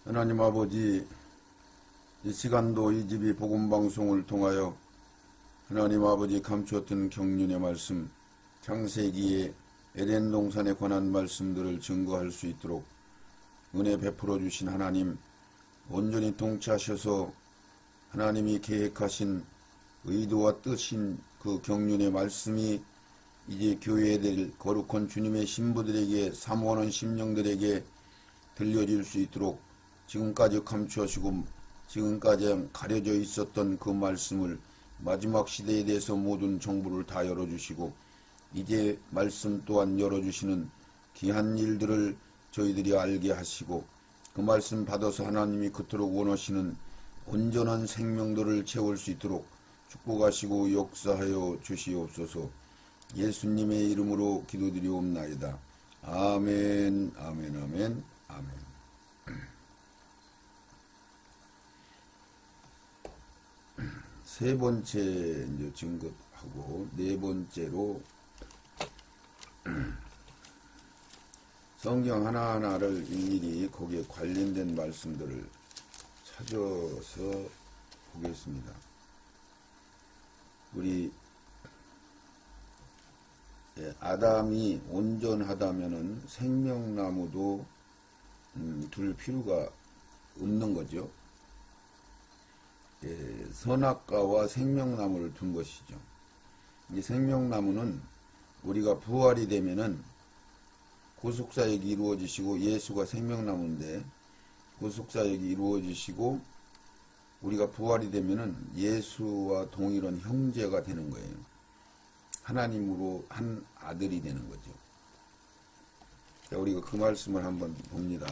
하나님 아버지, 이 시간도 이 집이 복음방송을 통하여 하나님 아버지 감추었던 경륜의 말씀, 창세기의 에덴 동산에 관한 말씀들을 증거할 수 있도록 은혜 베풀어 주신 하나님, 온전히 통치하셔서 하나님이 계획하신 의도와 뜻인 그 경륜의 말씀이 이제 교회에 될 거룩한 주님의 신부들에게, 사모하는 심령들에게 들려질 수 있도록 지금까지 감추하시고 지금까지 가려져 있었던 그 말씀을 마지막 시대에 대해서 모든 정보를 다 열어주시고 이제 말씀 또한 열어주시는 귀한 일들을 저희들이 알게 하시고 그 말씀 받아서 하나님이 그토록 원하시는 온전한 생명들을 채울 수 있도록 축복하시고 역사하여 주시옵소서. 예수님의 이름으로 기도드리옵나이다. 아멘, 아멘, 아멘, 아멘. 세 번째 이제 증거하고 네 번째로 성경 하나하나를 일일이 거기에 관련된 말씀들을 찾아서 보겠습니다. 우리 아담이 온전하다면은 생명나무도 둘 필요가 없는 거죠. 선악과와 생명나무를 둔 것이죠. 이 생명나무는 우리가 부활이 되면은 구속사역이 이루어지시고 예수가 생명나무인데 구속사역이 이루어지시고 우리가 부활이 되면은 예수와 동일한 형제가 되는 거예요. 하나님으로 한 아들이 되는 거죠. 자, 우리가 그 말씀을 한번 봅니다.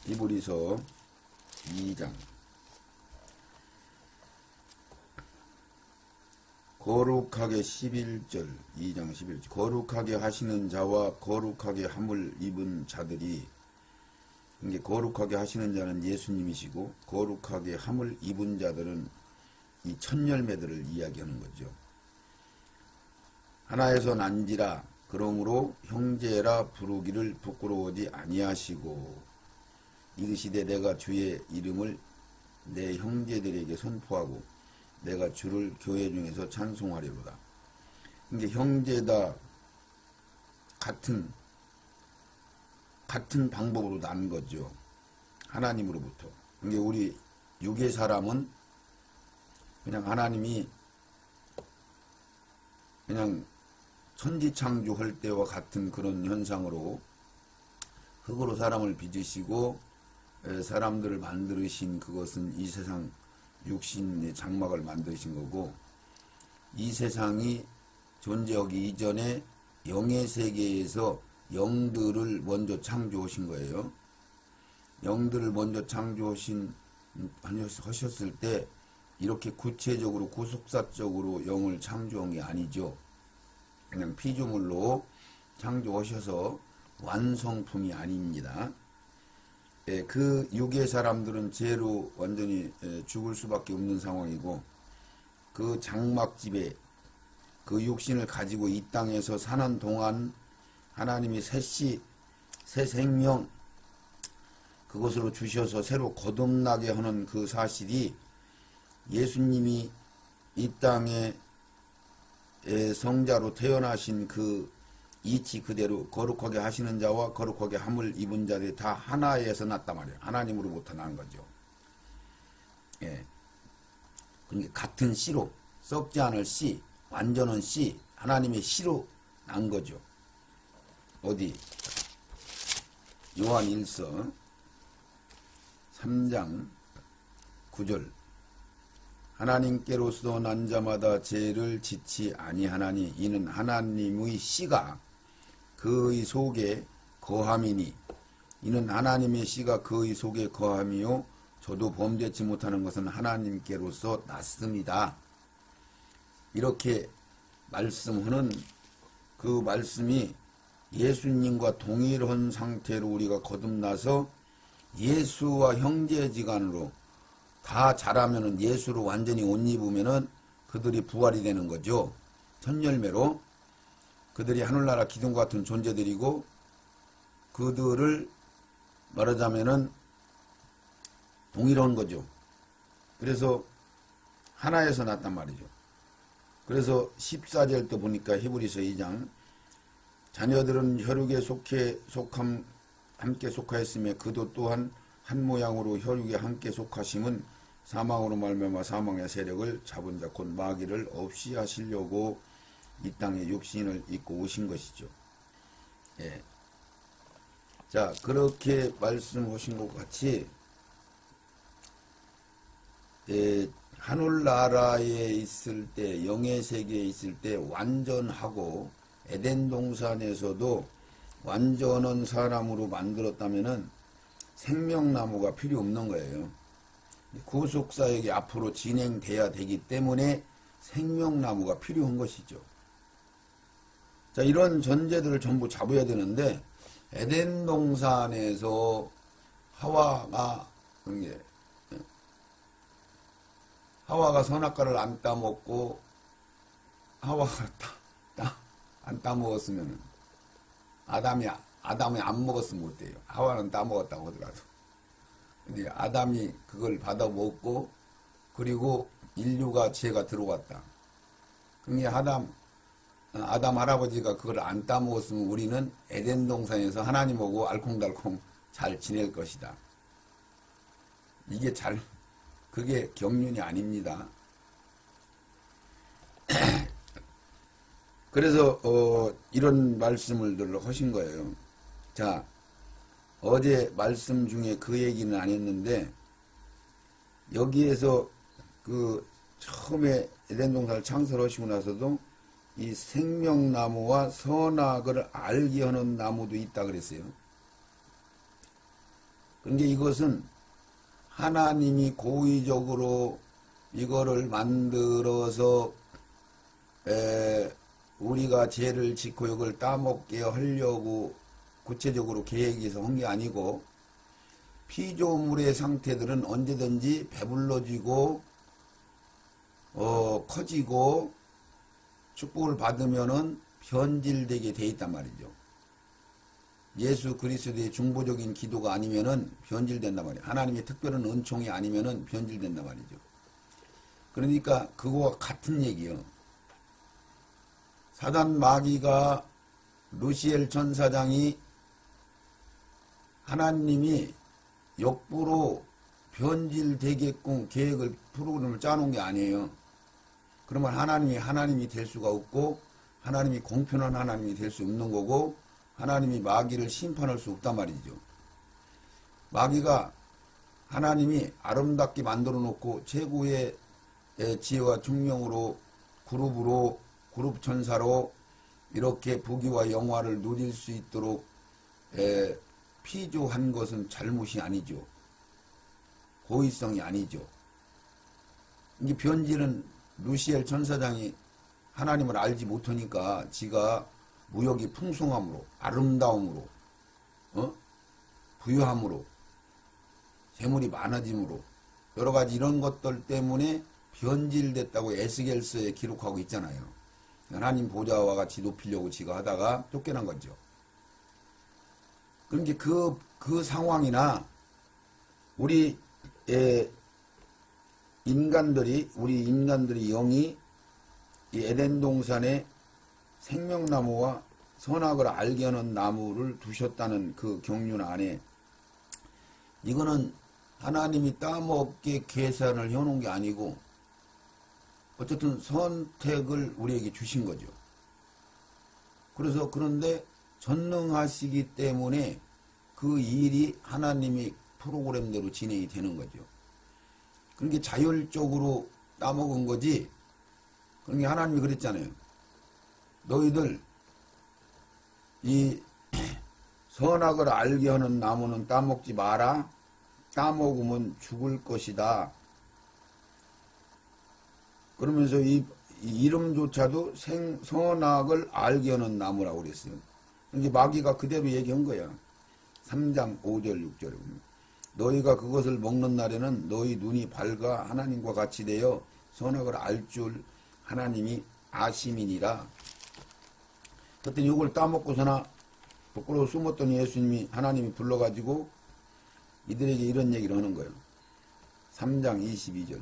히브리서 2장 거룩하게 11절 2장 11절 거룩하게 하시는 자와 거룩하게 함을 입은 자들이 이게 거룩하게 하시는 자는 예수님이시고 거룩하게 함을 입은 자들은 이 첫열매들을 이야기하는 거죠. 하나에서 난지라 그러므로 형제라 부르기를 부끄러워하지 아니하시고 이르시되 내가 주의 이름을 내 형제들에게 선포하고 내가 주를 교회 중에서 찬송하리로다. 이게 형제다 같은 방법으로 난 거죠. 하나님으로부터. 이게 우리 육의 사람은 그냥 하나님이 그냥 천지창조할 때와 같은 그런 현상으로 흙으로 사람을 빚으시고 사람들을 만드신 그것은 이 세상 육신의 장막을 만드신 거고 이 세상이 존재하기 이전에 영의 세계에서 영들을 먼저 창조하신 거예요. 영들을 먼저 하셨을 때 이렇게 구체적으로 구속사적으로 영을 창조한 게 아니죠. 그냥 피조물로 창조하셔서 완성품이 아닙니다. 그 육의 사람들은 죄로 완전히 죽을 수밖에 없는 상황이고 그 장막집에 그 육신을 가지고 이 땅에서 사는 동안 하나님이 새 생명 그것으로 주셔서 새로 거듭나게 하는 그 사실이 예수님이 이 땅에 성자로 태어나신 그 이치 그대로 거룩하게 하시는 자와 거룩하게 함을 입은 자들이 다 하나에서 났단 말이에요. 하나님으로부터 난 거죠. 그러니까 같은 씨로 썩지 않을 씨, 완전한 씨, 하나님의 씨로 난 거죠. 어디? 요한 1서 3장 9절 하나님께로서 난 자마다 죄를 짓지 아니하나니 이는 하나님의 씨가 그의 속에 거함이니 이는 하나님의 씨가 그의 속에 거함이요 저도 범죄치 못하는 것은 하나님께로서 났습니다. 이렇게 말씀하는 그 말씀이 예수님과 동일한 상태로 우리가 거듭나서 예수와 형제지간으로 다 자라면은 예수로 완전히 옷 입으면은 그들이 부활이 되는 거죠. 첫 열매로. 그들이 하늘나라 기둥 같은 존재들이고 그들을 말하자면은 동일한 거죠. 그래서 하나에서 났단 말이죠. 그래서 14절 때 보니까 히브리서 2장 자녀들은 혈육에 함께 속하였으며 그도 또한 한 모양으로 혈육에 함께 속하심은 사망으로 말미암아 사망의 세력을 잡은 자 곧 마귀를 없이 하시려고 이 땅에 육신을 입고 오신 것이죠. 예. 자, 그렇게 말씀하신 것 같이 하늘나라에 있을 때, 영의 세계에 있을 때 완전하고 에덴 동산에서도 완전한 사람으로 만들었다면은 생명나무가 필요 없는 거예요. 구속사역이 앞으로 진행돼야 되기 때문에 생명나무가 필요한 것이죠. 자, 이런 전제들을 전부 잡아야 되는데 에덴 동산에서 하와가 선악과를 안 따먹고 하와가 안 따먹었으면 아담이 안 먹었으면 어때요? 하와는 따먹었다고 하더라도. 근데 아담이 그걸 받아 먹고 그리고 인류가 죄가 들어왔다. 그러니까 아담 할아버지가 그걸 안 따먹었으면 우리는 에덴 동산에서 하나님하고 알콩달콩 잘 지낼 것이다. 그게 경륜이 아닙니다. 그래서 이런 말씀을 하신 거예요. 자, 어제 말씀 중에 그 얘기는 안 했는데 여기에서 그 처음에 에덴 동산을 창설하시고 나서도 이 생명나무와 선악을 알게 하는 나무도 있다 그랬어요. 그런데 이것은 하나님이 고의적으로 이거를 만들어서 우리가 죄를 짓고 이걸 따먹게 하려고 구체적으로 계획해서 한 게 아니고 피조물의 상태들은 언제든지 배불러지고 커지고 축복을 받으면은 변질되게 돼 있단 말이죠. 예수 그리스도의 중보적인 기도가 아니면은 변질된단 말이에요. 하나님의 특별한 은총이 아니면은 변질된단 말이죠. 그러니까 그거와 같은 얘기예요. 사단 마귀가 루시엘 천사장이 하나님이 역부로 변질되게끔 계획을 프로그램을 짜놓은 게 아니에요. 그러면 하나님이 될 수가 없고 하나님이 공평한 하나님이 될 수 없는 거고 하나님이 마귀를 심판할 수 없단 말이죠. 마귀가 하나님이 아름답게 만들어 놓고 최고의 지혜와 총명으로 그룹 천사로 이렇게 부귀와 영화를 누릴 수 있도록 피조한 것은 잘못이 아니죠. 고의성이 아니죠. 이 변질은 루시엘 천사장이 하나님을 알지 못하니까 지가 무역이 풍성함으로 아름다움으로 부유함으로 재물이 많아짐으로 여러 가지 이런 것들 때문에 변질됐다고 에스겔서에 기록하고 있잖아요. 하나님 보좌와 같이 높이려고 지가 하다가 쫓겨난 거죠. 그러니까 그 상황이나 우리 인간들이 영이 이 에덴 동산에 생명나무와 선악을 알게 하는 나무를 두셨다는 그 경륜 안에 이거는 하나님이 따먹게 계산을 해놓은 게 아니고 어쨌든 선택을 우리에게 주신 거죠. 그런데 전능하시기 때문에 그 일이 하나님이 프로그램대로 진행이 되는 거죠. 그러니까 자율적으로 따먹은 거지. 그러니까 하나님이 그랬잖아요. 너희들 이 선악을 알게 하는 나무는 따먹지 마라. 따먹으면 죽을 것이다. 그러면서 이 이름조차도 선악을 알게 하는 나무라고 그랬어요. 이제 마귀가 그대로 얘기한 거야. 3장 5절 6절에 보면 너희가 그것을 먹는 날에는 너희 눈이 밝아 하나님과 같이 되어 선악을 알 줄 하나님이 아심이니라. 그랬더니 이걸 따먹고서나 부끄러워 숨었더니 예수님이 하나님이 불러가지고 이들에게 이런 얘기를 하는 거예요. 3장 22절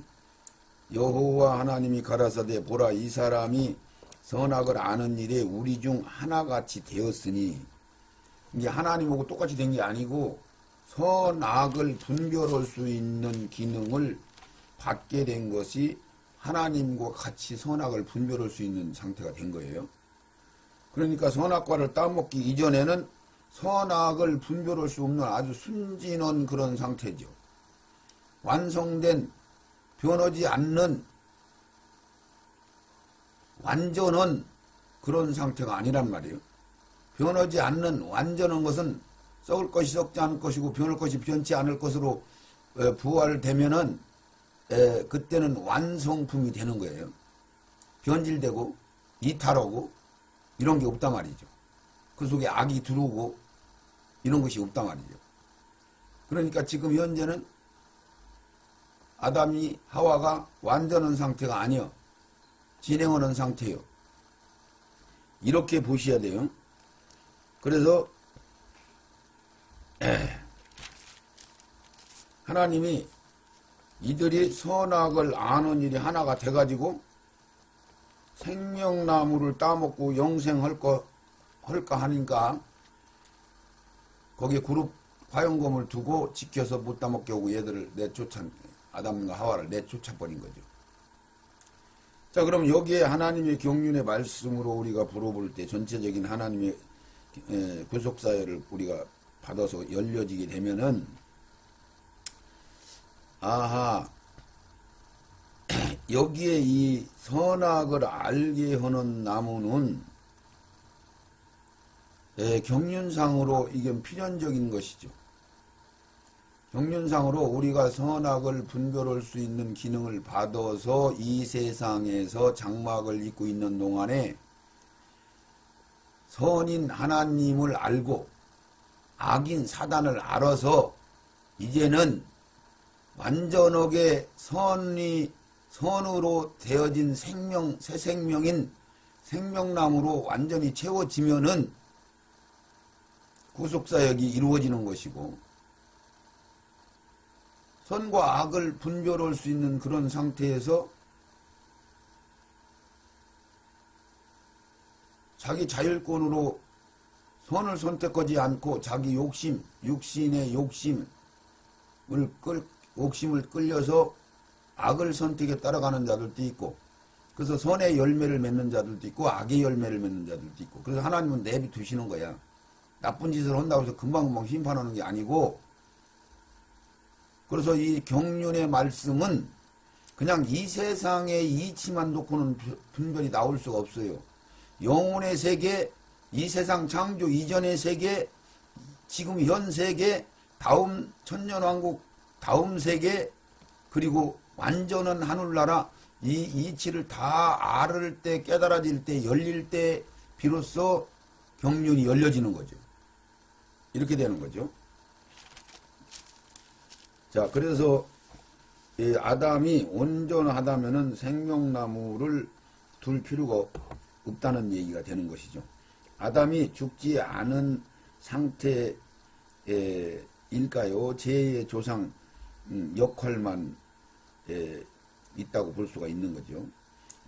여호와 하나님이 가라사대 보라 이 사람이 선악을 아는 일에 우리 중 하나같이 되었으니 이게 하나님하고 똑같이 된 게 아니고 선악을 분별할 수 있는 기능을 받게 된 것이 하나님과 같이 선악을 분별할 수 있는 상태가 된 거예요. 그러니까 선악과를 따먹기 이전에는 선악을 분별할 수 없는 아주 순진한 그런 상태죠. 완성된 변하지 않는 완전한 그런 상태가 아니란 말이에요. 변하지 않는 완전한 것은 썩을 것이 썩지 않을 것이고 변할 것이 변치 않을 것으로 부활되면은 그때는 완성품이 되는 거예요. 변질되고 이탈하고 이런 게 없단 말이죠. 그 속에 악이 들어오고 이런 것이 없단 말이죠. 그러니까 지금 현재는 아담이 하와가 완전한 상태가 아니요. 진행하는 상태요. 이렇게 보셔야 돼요. 그래서 하나님이 이들이 선악을 아는 일이 하나가 돼가지고 생명나무를 따먹고 영생할까 하니까 거기에 그룹 화용검을 두고 지켜서 못 따먹게 하고 얘들을 아담과 하와를 내쫓아버린 거죠. 자, 그럼 여기에 하나님의 경륜의 말씀으로 우리가 물어볼 때 전체적인 하나님의 구속사회를 우리가 받아서 열려지게 되면은 아하 여기에 이 선악을 알게 하는 나무는 경륜상으로 이게 필연적인 것이죠. 경륜상으로 우리가 선악을 분별할 수 있는 기능을 받아서 이 세상에서 장막을 입고 있는 동안에 선인 하나님을 알고 악인 사단을 알아서 이제는 완전하게 선으로 되어진 새 생명인 생명나무로 완전히 채워지면은 구속사역이 이루어지는 것이고 선과 악을 분별할 수 있는 그런 상태에서 자기 자율권으로 선을 선택하지 않고 자기 육신의 욕심을 끌려서 악을 선택에 따라가는 자들도 있고 그래서 선의 열매를 맺는 자들도 있고 악의 열매를 맺는 자들도 있고 그래서 하나님은 내비두시는 거야. 나쁜 짓을 한다고 해서 금방금방 심판하는 게 아니고 그래서 이 경륜의 말씀은 그냥 이 세상의 이치만 놓고는 분별이 나올 수가 없어요. 영혼의 세계, 이 세상 창조 이전의 세계, 지금 현 세계, 다음 천년왕국, 다음 세계, 그리고 완전한 하늘나라, 이 이치를 다 알을 때, 깨달아질 때, 열릴 때 비로소 경륜이 열려지는 거죠. 이렇게 되는 거죠. 자, 그래서 이 아담이 온전하다면은 생명나무를 둘 필요가 없다는 얘기가 되는 것이죠. 아담이 죽지 않은 상태일까요? 제2의 조상 역할만 있다고 볼 수가 있는 거죠.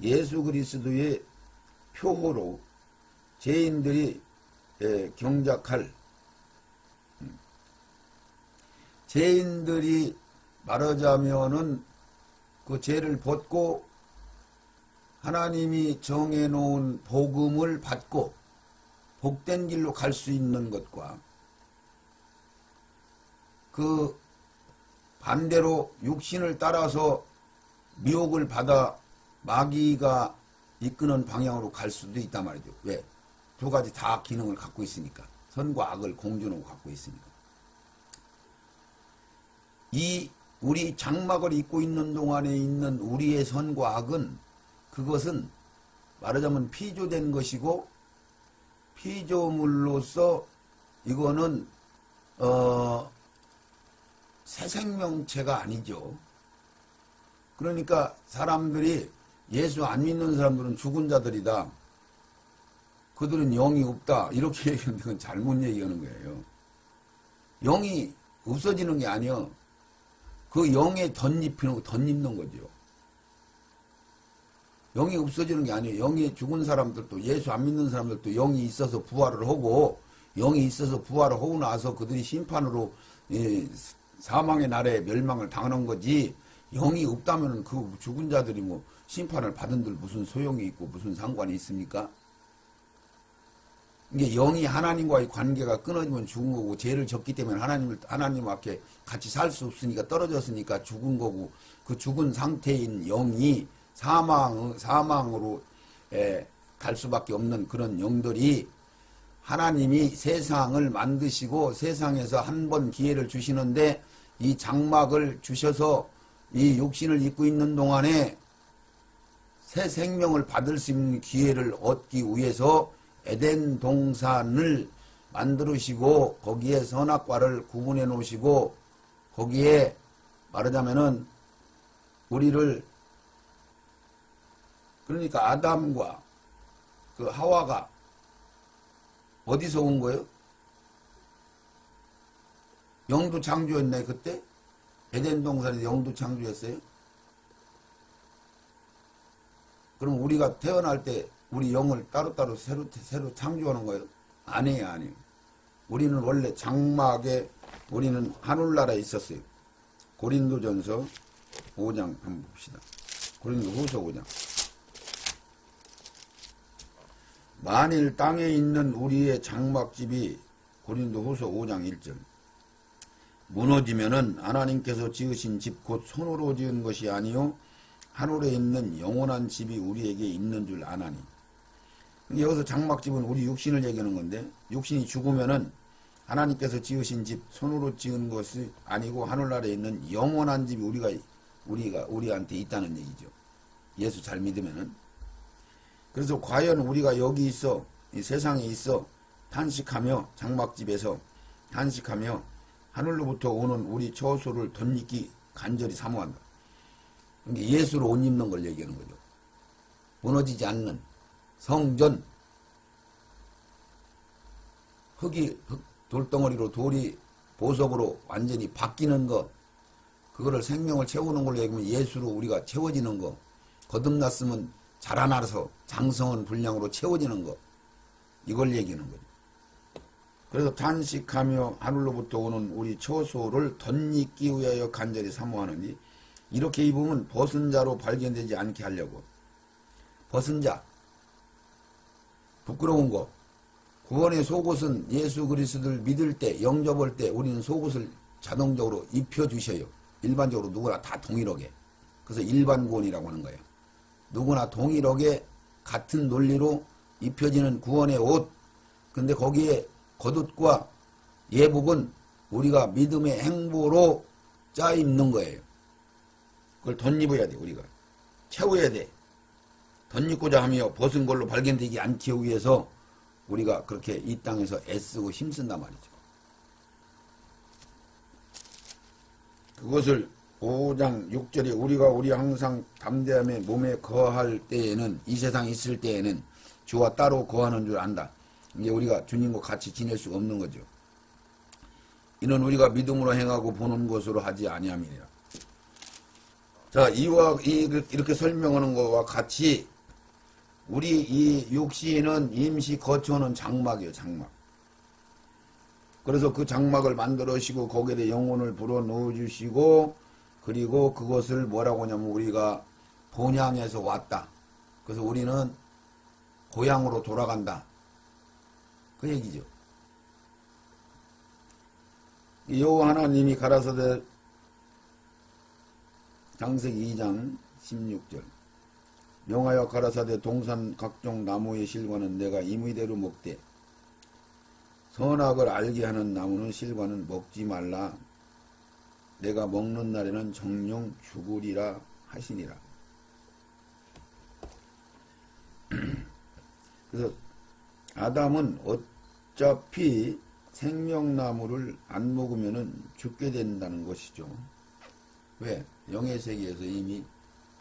예수 그리스도의 표호로 죄인들이 경작할 죄인들이 말하자면은 그 죄를 벗고 하나님이 정해놓은 복음을 받고 복된 길로 갈 수 있는 것과 그 반대로 육신을 따라서 미혹을 받아 마귀가 이끄는 방향으로 갈 수도 있단 말이죠. 왜? 두 가지 다 기능을 갖고 있으니까. 선과 악을 공존하고 갖고 있으니까. 이 우리 장막을 입고 있는 동안에 있는 우리의 선과 악은 그것은 말하자면 피조된 것이고 피조물로서 이거는 새 생명체가 아니죠. 그러니까 사람들이 예수 안 믿는 사람들은 죽은 자들이다. 그들은 영이 없다. 이렇게 얘기하는데 그건 잘못 얘기하는 거예요. 영이 없어지는 게 아니요. 그 영에 덧입는 거죠. 영이 없어지는 게 아니에요. 영이 죽은 사람들도, 예수 안 믿는 사람들도 영이 있어서 부활을 하고, 영이 있어서 부활을 하고 나서 그들이 심판으로 사망의 날에 멸망을 당하는 거지, 영이 없다면 그 죽은 자들이 뭐 심판을 받은들 무슨 소용이 있고 무슨 상관이 있습니까? 이게 영이 하나님과의 관계가 끊어지면 죽은 거고, 죄를 졌기 때문에 하나님 앞에 같이 살 수 없으니까 떨어졌으니까 죽은 거고, 그 죽은 상태인 영이 사망으로 갈 수밖에 없는 그런 영들이, 하나님이 세상을 만드시고 세상에서 한 번 기회를 주시는데 이 장막을 주셔서 이 육신을 입고 있는 동안에 새 생명을 받을 수 있는 기회를 얻기 위해서 에덴 동산을 만들으시고 거기에 선악과를 구분해 놓으시고 거기에 말하자면은 우리를, 그러니까 아담과 그 하와가 어디서 온 거예요? 영도 창조했나요, 그때? 에덴 동산에서 영도 창조했어요? 그럼 우리가 태어날 때 우리 영을 따로따로 새로 창조하는 거예요? 아니에요, 아니에요. 우리는 원래 장막에, 우리는 하늘나라에 있었어요. 고린도전서 5장 한번 봅시다. 고린도후서 5장. 만일 땅에 있는 우리의 장막집이, 고린도후서 5장 1절, 무너지면은 하나님께서 지으신 집 곧 손으로 지은 것이 아니요 하늘에 있는 영원한 집이 우리에게 있는 줄 아나니. 여기서 장막집은 우리 육신을 얘기하는 건데, 육신이 죽으면은 하나님께서 지으신 집, 손으로 지은 것이 아니고 하늘나라에 있는 영원한 집이 우리한테 있다는 얘기죠. 예수 잘 믿으면은. 그래서 과연 우리가 여기 있어, 이 세상에 있어 탄식하며, 장막집에서 탄식하며 하늘로부터 오는 우리 처소를 덧입기 간절히 사모한다. 예수로 옷 입는 걸 얘기하는 거죠. 무너지지 않는 성전, 돌덩어리로 돌이 보석으로 완전히 바뀌는 거, 그거를 생명을 채우는 걸로 얘기하면 예수로 우리가 채워지는 거, 거듭났으면 자라나서 장성한 분량으로 채워지는 거, 이걸 얘기하는 거죠. 그래서 탄식하며 하늘로부터 오는 우리 처소를 덧입기 위하여 간절히 사모하느니, 이렇게 입으면 벗은 자로 발견되지 않게 하려고. 벗은 자, 부끄러운 거. 구원의 속옷은 예수 그리스도를 믿을 때, 영접할 때 우리는 속옷을 자동적으로 입혀주셔요. 일반적으로 누구나 다 동일하게. 그래서 일반 구원이라고 하는 거예요. 누구나 동일하게 같은 논리로 입혀지는 구원의 옷. 근데 거기에 겉옷과 예복은 우리가 믿음의 행보로 짜 입는 거예요. 그걸 덧입어야 돼, 우리가. 채워야 돼. 덧입고자 하며 벗은 걸로 발견되지 않기 위해서 우리가 그렇게 이 땅에서 애쓰고 힘쓴단 말이죠. 그것을 5장 6절에 우리 항상 담대함에 몸에 거할 때에는, 이 세상에 있을 때에는 주와 따로 거하는 줄 안다. 이제 우리가 주님과 같이 지낼 수가 없는 거죠. 이는 우리가 믿음으로 행하고 보는 것으로 하지 아니함이니라. 자, 이렇게 설명하는 것과 같이 우리 이 육신은 임시 거처하는 장막이에요, 장막. 그래서 그 장막을 만들어주시고 거기에 영혼을 불어 넣어주시고, 그리고 그것을 뭐라고 하냐면 우리가 본향에서 왔다. 그래서 우리는 고향으로 돌아간다. 그 얘기죠. 여호와 하나님이 가라사대, 창세기 2장 16절, 명하여 가라사대 동산 각종 나무의 실과는 내가 임의대로 먹되 선악을 알게 하는 나무는 실과는 먹지 말라. 내가 먹는 날에는 정령 죽으리라 하시니라. 그래서 아담은 어차피 생명나무를 안 먹으면 죽게 된다는 것이죠. 왜? 영의 세계에서 이미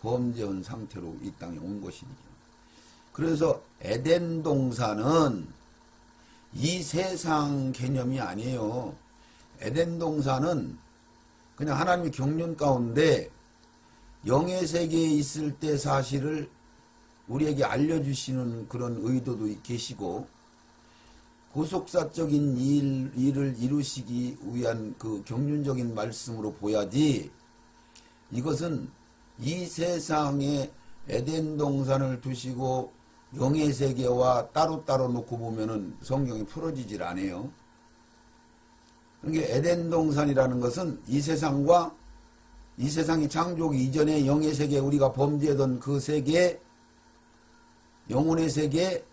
범죄한 상태로 이 땅에 온 것이니까. 그래서 에덴 동산은 이 세상 개념이 아니에요. 에덴 동산은 그냥 하나님의 경륜 가운데 영의 세계에 있을 때 사실을 우리에게 알려주시는 그런 의도도 계시고, 고속사적인 일을 이루시기 위한 그 경륜적인 말씀으로 보야지, 이것은 이 세상에 에덴 동산을 두시고 영의 세계와 따로따로 놓고 보면은 성경이 풀어지질 않아요. 그러니까 에덴 동산이라는 것은 이 세상과 이 세상이 창조기 이전에 영의 세계, 우리가 범죄하던 그 세계, 영혼의 세계,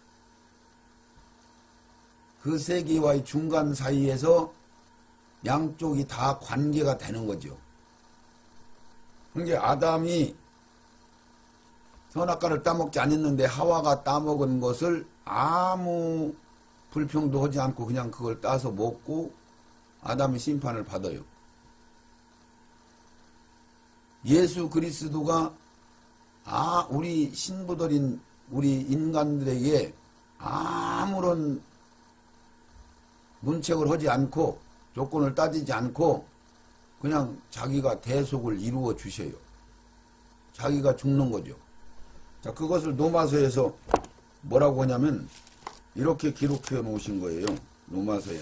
그 세계와의 중간 사이에서 양쪽이 다 관계가 되는 거죠. 그러니까 아담이 선악과를 따먹지 않았는데 하와가 따먹은 것을 아무 불평도 하지 않고 그냥 그걸 따서 먹고 아담이 심판을 받아요. 예수 그리스도가 우리 신부들인 우리 인간들에게 아무런 문책을 하지 않고 조건을 따지지 않고 그냥 자기가 대속을 이루어 주셔요. 자기가 죽는 거죠. 자, 그것을 로마서에서 뭐라고 하냐면 이렇게 기록해 놓으신 거예요. 로마서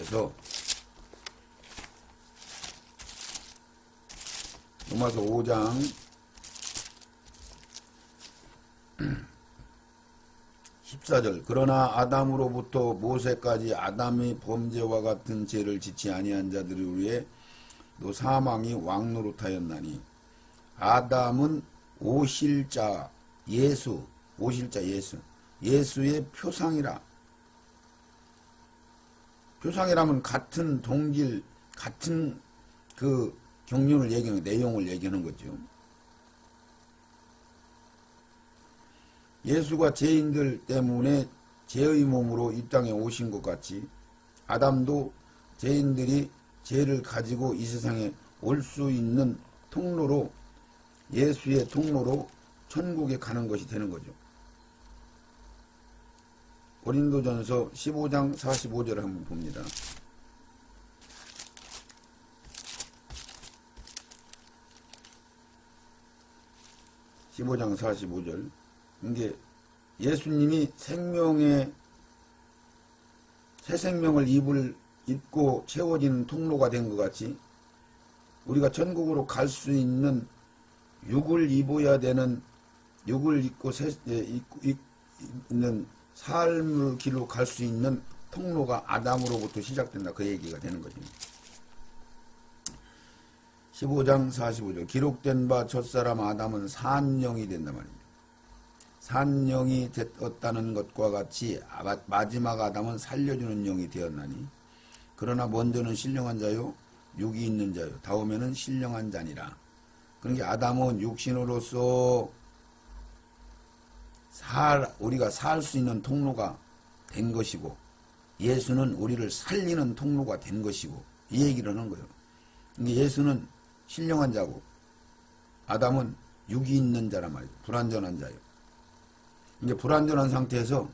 5장 14절. 그러나 아담으로부터 모세까지 아담의 범죄와 같은 죄를 짓지 아니한 자들을 위해 또 사망이 왕노릇하였나니 아담은 오실자 예수의 표상이라. 표상이라면 같은 동질, 같은 그 경륜을 얘기하는, 내용을 얘기하는 거죠. 예수가 죄인들 때문에 죄의 몸으로 이 땅에 오신 것 같이 아담도 죄인들이 죄를 가지고 이 세상에 올 수 있는 통로로, 예수의 통로로 천국에 가는 것이 되는 거죠. 고린도전서 15장 45절을 한번 봅니다. 15장 45절. 이게 예수님이 새 생명을 입고 채워지는 통로가 된 것 같이 우리가 천국으로 갈 수 있는 육을 입어야 되는, 육을 입고 있는 삶을 길로 갈 수 있는 통로가 아담으로부터 시작된다. 그 얘기가 되는 거죠. 15장 45절. 기록된 바 첫사람 아담은 산영이 된단 말입니다. 산영이 되었다는 것과 같이 마지막 아담은 살려주는 영이 되었나니 그러나 먼저는 신령한 자요 육이 있는 자요 다음에는 신령한 자니라. 그러니까 아담은 육신으로서 우리가 살 수 있는 통로가 된 것이고 예수는 우리를 살리는 통로가 된 것이고 이 얘기를 하는 거예요. 그러니까 예수는 신령한 자고 아담은 육이 있는 자란 말이에요. 불완전한 자예요. 이제 불완전한 상태에서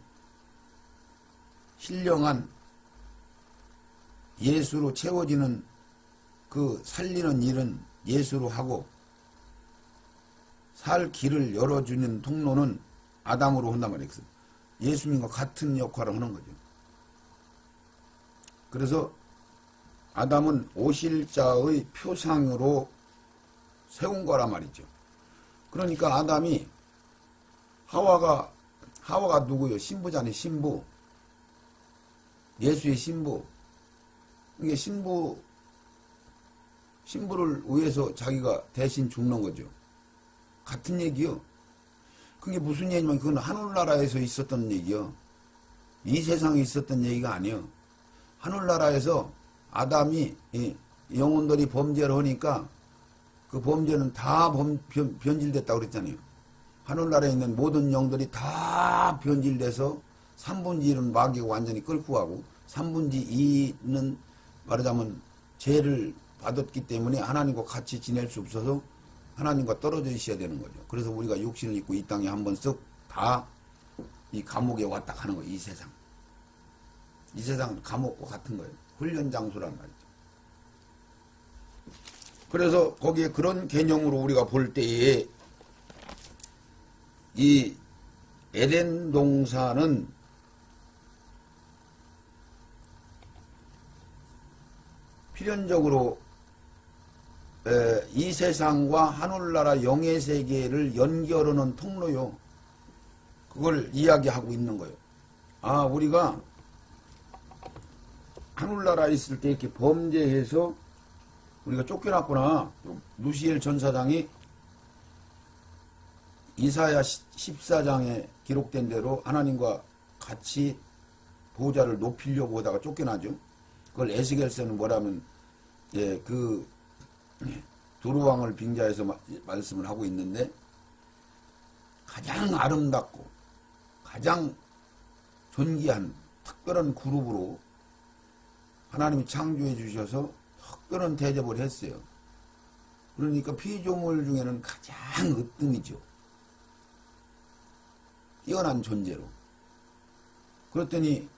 신령한 예수로 채워지는 그 살리는 일은 예수로 하고 살 길을 열어주는 통로는 아담으로 한단 말이에요. 예수님과 같은 역할을 하는 거죠. 그래서 아담은 오실 자의 표상으로 세운 거란 말이죠. 그러니까 아담이 하와가 누구요? 신부잖아요. 신부. 예수의 신부. 이게 신부를 위해서 자기가 대신 죽는 거죠. 같은 얘기요. 그게 무슨 얘기냐면 그건 하늘나라에서 있었던 얘기요. 이 세상에 있었던 얘기가 아니요. 하늘나라에서 아담이 영혼들이 범죄를 하니까 그 범죄는 다 변질됐다고 그랬잖아요. 하늘나라에 있는 모든 영들이 다 변질돼서 3분의 1은 마귀가 완전히 끌고 가고 3분의 2는 말하자면 죄를 받았기 때문에 하나님과 같이 지낼 수 없어서 하나님과 떨어져 있어야 되는 거죠. 그래서 우리가 육신을 입고 이 땅에 한번 쓱 다 이 감옥에 왔다 가는 거예요. 이 세상. 이 세상 감옥과 같은 거예요. 훈련 장소란 말이죠. 그래서 거기에 그런 개념으로 우리가 볼 때에 이 에덴 동산은 필연적으로 이 세상과 하늘나라 영의 세계를 연결하는 통로요. 그걸 이야기하고 있는 거예요. 아, 우리가 하늘나라에 있을 때 이렇게 범죄해서 우리가 쫓겨났구나. 누시엘 전사장이 이사야 14장에 기록된 대로 하나님과 같이 보호자를 높이려고 하다가 쫓겨나죠. 그걸 에스겔서는 뭐라면 두루왕을 빙자해서 말씀을 하고 있는데, 가장 아름답고 가장 존귀한 특별한 그룹으로 하나님이 창조해 주셔서 특별한 대접을 했어요. 그러니까 피조물 중에는 가장 으뜸이죠. 뛰어난 존재로. 그랬더니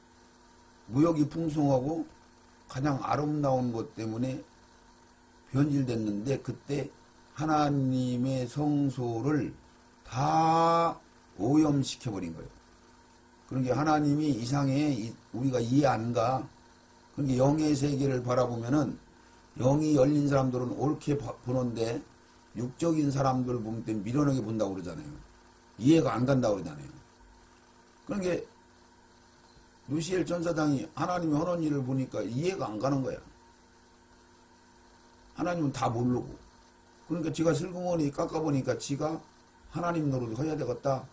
무역이 풍성하고 가장 아름다운 것 때문에 변질됐는데, 그때 하나님의 성소를 다 오염시켜버린 거예요. 그러니까 하나님이 이상해, 우리가 이해 안 가. 그러니까 영의 세계를 바라보면은 영이 열린 사람들은 옳게 보는데 육적인 사람들 보면 미련하게 본다고 그러잖아요. 이해가 안 간다고 그러잖아요. 그러니까 누시엘 전사장이 하나님이 하는 일을 보니까 이해가 안 가는 거야. 하나님은 다 모르고. 그러니까 지가 슬그머니 깎아보니까 지가 하나님 노릇을 해야 되겠다.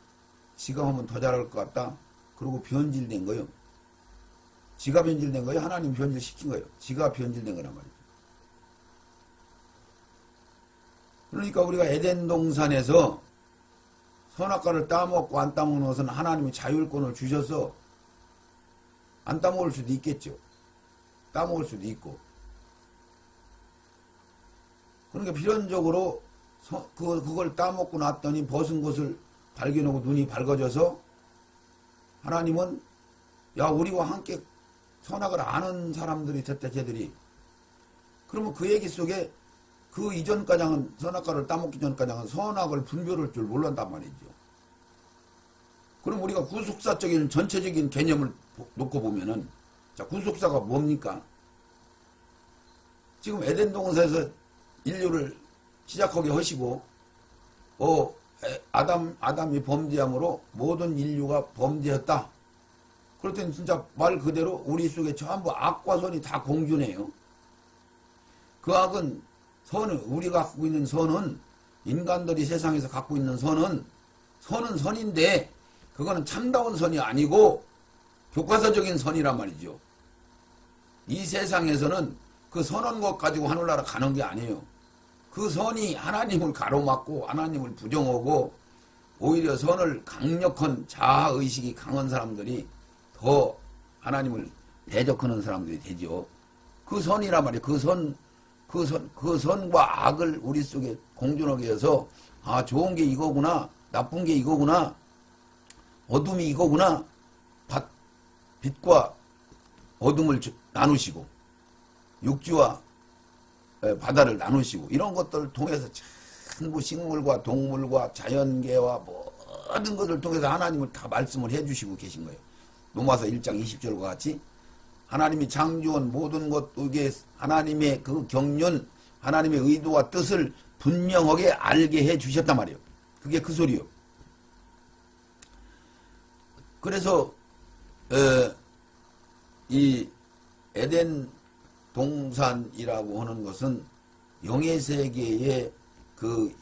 지가 하면 더 잘할 것 같다. 그러고 변질된 거예요. 지가 변질된 거예요? 하나님 변질시킨 거예요? 지가 변질된 거란 말이죠. 그러니까 우리가 에덴 동산에서 선악과를 따먹고 안 따먹는 것은 하나님이 자율권을 주셔서 안 따먹을 수도 있겠죠. 따먹을 수도 있고. 그러니까 필연적으로 그걸 따먹고 났더니 벗은 것을 발견하고 눈이 밝아져서 하나님은 야, 우리와 함께 선악을 아는 사람들이 됐다, 쟤들이. 그러면 그 얘기 속에 그 이전까지는 선악과를 따먹기 전까지는 선악을 분별할 줄 몰랐단 말이죠. 그럼 우리가 구속사적인 전체적인 개념을 놓고 보면은, 자, 구속사가 뭡니까? 지금 에덴 동산에서 인류를 시작하게 하시고, 아담이 범죄함으로 모든 인류가 범죄했다. 그렇더니 진짜 말 그대로 우리 속에 전부 악과 선이 다 공존해요. 그 악은 우리가 갖고 있는 선은, 인간들이 세상에서 갖고 있는 선은 선인데, 그거는 참다운 선이 아니고 교과서적인 선이란 말이죠. 이 세상에서는 그 선한 것 가지고 하늘나라 가는 게 아니에요. 그 선이 하나님을 가로막고 하나님을 부정하고 오히려 선을 강력한 자아의식이 강한 사람들이 더 하나님을 대적하는 사람들이 되죠. 그 선이란 말이에요. 그 선과 악을 우리 속에 공존하게 해서, 아, 좋은 게 이거구나, 나쁜 게 이거구나, 어둠이 이거구나, 빛과 어둠을 나누시고, 육지와 바다를 나누시고, 이런 것들을 통해서 전부 식물과 동물과 자연계와 모든 것을 통해서 하나님을 다 말씀을 해주시고 계신 거예요. 로마서 1장 20절과 같이 하나님이 창조한 모든 것에 하나님의 그 경륜, 하나님의 의도와 뜻을 분명하게 알게 해 주셨단 말이에요. 그게 그 소리요. 그래서 이 에덴 동산이라고 하는 것은 영의 세계의 그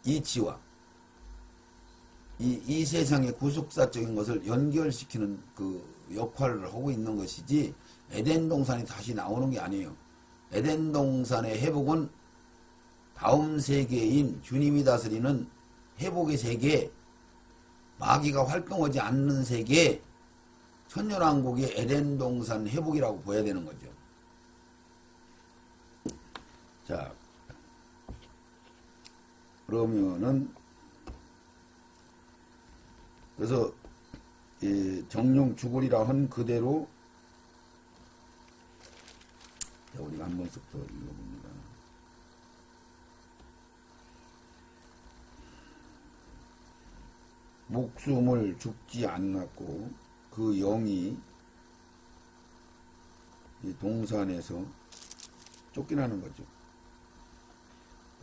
이치와 이 세상의 구속사적인 것을 연결시키는 그 역할을 하고 있는 것이지, 에덴 동산이 다시 나오는 게 아니에요. 에덴 동산의 회복은 다음 세계인 주님이 다스리는 회복의 세계, 마귀가 활동하지 않는 세계, 천년왕국의 에덴 동산 회복이라고 보아야 되는 거죠. 자, 그러면은, 그래서 정령 죽으리라 한 그대로 우리가 한 번씩 더 읽어봅니다. 목숨을 죽지 않았고 그 영이 이 동산에서 쫓겨나는 거죠.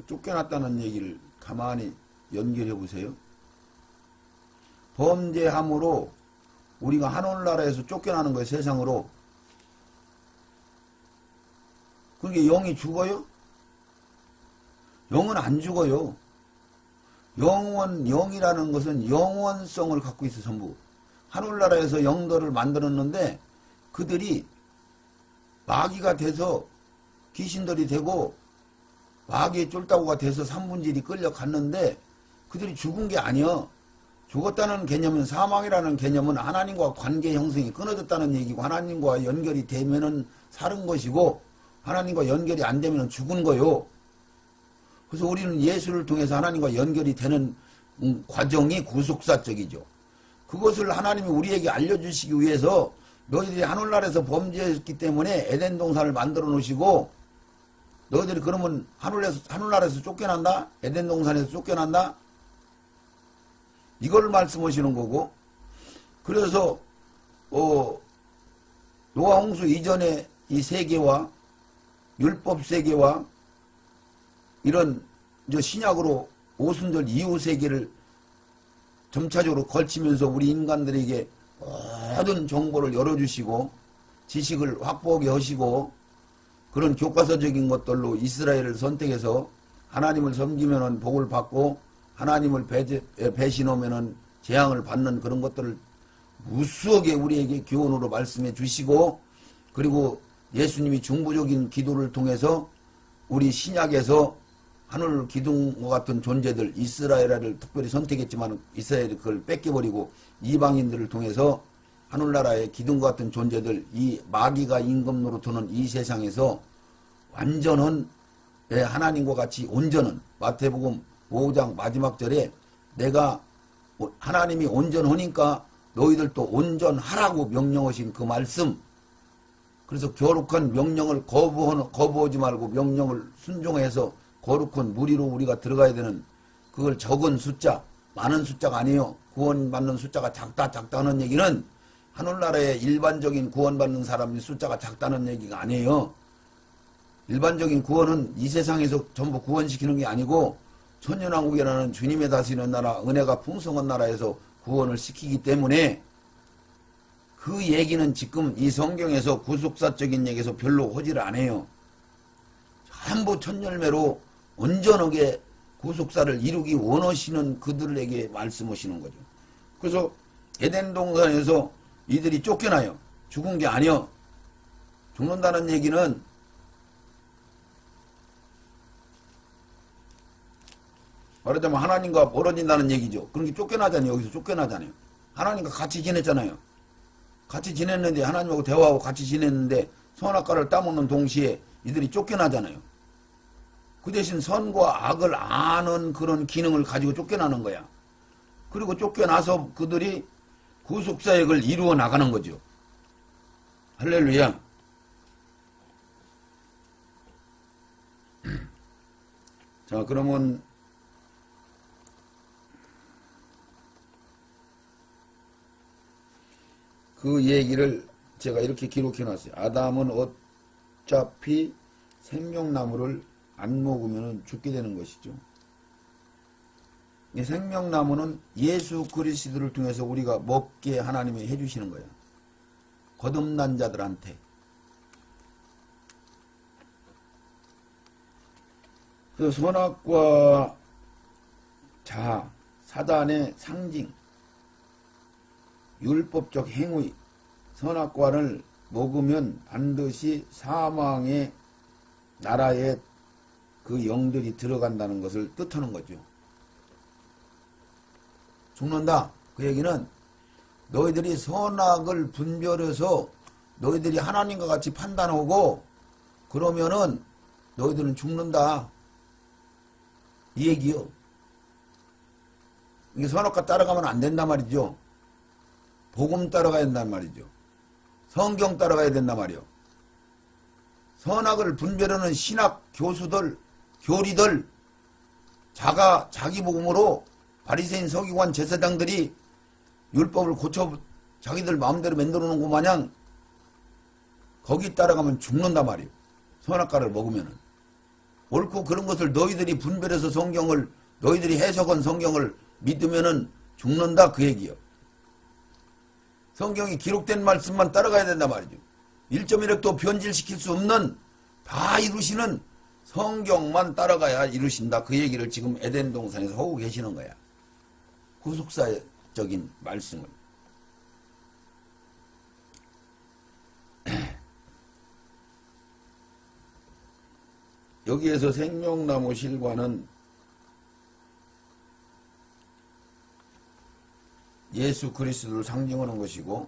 쫓겨났다는 얘기를 가만히 연결해 보세요. 범죄함으로 우리가 하늘나라에서 쫓겨나는 거예요. 세상으로. 그러니까 영이 죽어요? 영은 안 죽어요. 영이라는 것은 영원성을 갖고 있어. 전부 하늘나라에서 영들을 만들었는데 그들이 마귀가 돼서 귀신들이 되고 마귀의 쫄따구가 돼서 삼분질이 끌려갔는데 그들이 죽은 게 아니야. 죽었다는 개념은, 사망이라는 개념은 하나님과 관계 형성이 끊어졌다는 얘기고, 하나님과 연결이 되면은 사는 것이고 하나님과 연결이 안 되면은 죽은 거요. 그래서 우리는 예수를 통해서 하나님과 연결이 되는 과정이 구속사적이죠. 그것을 하나님이 우리에게 알려주시기 위해서 너희들이 하늘나라에서 범죄했기 때문에 에덴 동산을 만들어 놓으시고, 너희들이 그러면 하늘나라에서 쫓겨난다? 에덴 동산에서 쫓겨난다? 이걸 말씀하시는 거고, 그래서 노아 홍수 이전에 이 세계와 율법 세계와 이런 신약으로 오순절 이후 세계를 점차적으로 걸치면서 우리 인간들에게 모든 정보를 열어주시고 지식을 확보하게 하시고, 그런 교과서적인 것들로 이스라엘을 선택해서 하나님을 섬기면은 복을 받고 하나님을 배신하면은 재앙을 받는 그런 것들을 무수하게 우리에게 교훈으로 말씀해 주시고, 그리고 예수님이 중보적인 기도를 통해서 우리 신약에서 하늘 기둥과 같은 존재들, 이스라엘을 특별히 선택했지만 이스라엘이 그걸 뺏겨버리고 이방인들을 통해서 하늘나라의 기둥과 같은 존재들, 이 마귀가 임금 노릇하는 이 세상에서 완전한 하나님과 같이 온전한, 마태복음 5장 마지막 절에 내가 하나님이 온전하니까 너희들도 온전하라고 명령하신 그 말씀, 그래서 거룩한 명령을 거부하지 말고 명령을 순종해서 거룩한 무리로 우리가 들어가야 되는, 그걸 적은 숫자, 많은 숫자가 아니에요. 구원받는 숫자가 작다는 얘기는 하늘나라의 일반적인 구원받는 사람의 숫자가 작다는 얘기가 아니에요. 일반적인 구원은 이 세상에서 전부 구원시키는 게 아니고 천년왕국이라는 주님의 다스리는 나라, 은혜가 풍성한 나라에서 구원을 시키기 때문에, 그 얘기는 지금 이 성경에서 구속사적인 얘기에서 별로 하지를 않아요. 전부 천열매로 온전하게 구속사를 이루기 원하시는 그들에게 말씀하시는 거죠. 그래서 에덴 동산에서 이들이 쫓겨나요. 죽은 게 아니요. 죽는다는 얘기는 말하자면 하나님과 멀어진다는 얘기죠. 그러니까 쫓겨나잖아요. 여기서 쫓겨나잖아요. 하나님과 같이 지냈잖아요. 같이 지냈는데, 하나님하고 대화하고 같이 지냈는데 선악과를 따먹는 동시에 이들이 쫓겨나잖아요. 그 대신 선과 악을 아는 그런 기능을 가지고 쫓겨나는 거야. 그리고 쫓겨나서 그들이 구속사역을 이루어 나가는 거죠. 할렐루야. 자, 그러면 그 얘기를 제가 이렇게 기록해 놨어요. 아담은 어차피 생명나무를 안 먹으면 죽게 되는 것이죠. 이 생명나무는 예수 그리스도를 통해서 우리가 먹게 하나님이 해주시는 거예요. 거듭난 자들한테. 그 선악과 사단의 상징, 율법적 행위, 선악과를 먹으면 반드시 사망의 나라에 그 영들이 들어간다는 것을 뜻하는 거죠. 죽는다. 그 얘기는 너희들이 선악을 분별해서 너희들이 하나님과 같이 판단하고 그러면은 너희들은 죽는다. 이 얘기요. 이게 선악과 따라가면 안 된단 말이죠. 복음 따라가야 된단 말이죠. 성경 따라가야 된단 말이요. 선악을 분별하는 신학 교수들, 교리들, 자기 복음으로 바리새인 서기관 제사장들이 율법을 고쳐 자기들 마음대로 만들어 놓은 것 마냥 거기 따라가면 죽는단 말이에요. 선악과를 먹으면은. 옳고 그런 것을 너희들이 분별해서 성경을, 너희들이 해석한 성경을 믿으면은 죽는다 그 얘기요. 성경이 기록된 말씀만 따라가야 된단 말이죠. 1.1획도 변질시킬 수 없는 다 이루시는 성경만 따라가야 이루신다. 그 얘기를 지금 에덴 동산에서 하고 계시는 거야. 구속사적인 말씀을. 여기에서 생명나무 실과는 예수 그리스도를 상징하는 것이고,